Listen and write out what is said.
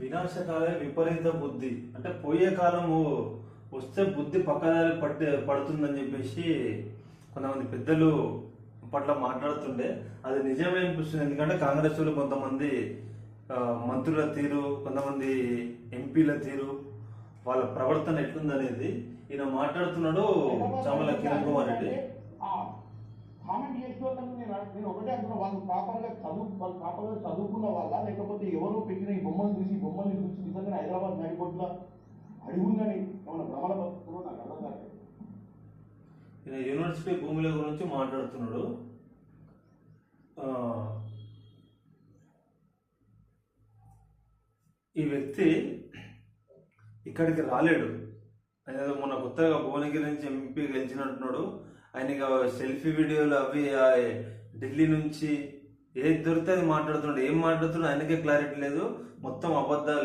వినాశకాలే విపరీత బుద్ధి అంటే పోయే కాలము వస్తే బుద్ధి పక్కదారి పడుతుందని చెప్పేసి కొంతమంది పెద్దలు పట్ల మాట్లాడుతుండే అది నిజమే అనిపిస్తుంది. ఎందుకంటే కాంగ్రెస్ వాళ్ళు కొంతమంది మంత్రుల తీరు, కొంతమంది ఎంపీల తీరు, వాళ్ళ ప్రవర్తన ఎట్లుందనేది ఈయన మాట్లాడుతున్నాడు. చామల కిరణ్ కుమార్ రెడ్డి కామెంట్ చేసిన వాళ్ళని నేను ఒకటే అంటున్నా, వాళ్ళు ప్రాపర్గా చదువుకున్న వాళ్ళ, లేకపోతే ఎవరో పెట్టిన ఈ బొమ్మలు చూసి నిజంగా హైదరాబాద్ నడిబొడ్ల అడుగుందని ఏమన్నా భ్రమల బతుకులో నాకు అర్థం కాలేదు. ఈయన యూనివర్సిటీ భూముల గురించి మాట్లాడుతున్నాడు. ఈ వ్యక్తి ఇక్కడికి రాలేడు. ఆయన మొన్న కొత్తగా భువనగిరి నుంచి ఎంపీ గెలిచినట్టున్నాడు. ఆయన సెల్ఫీ వీడియోలు అవి ఢిల్లీ నుంచి ఏది దొరికితే అది మాట్లాడుతున్నాడు. ఏం మాట్లాడుతున్నాడు ఆయనకే క్లారిటీ లేదు. మొత్తం అబద్ధాలు.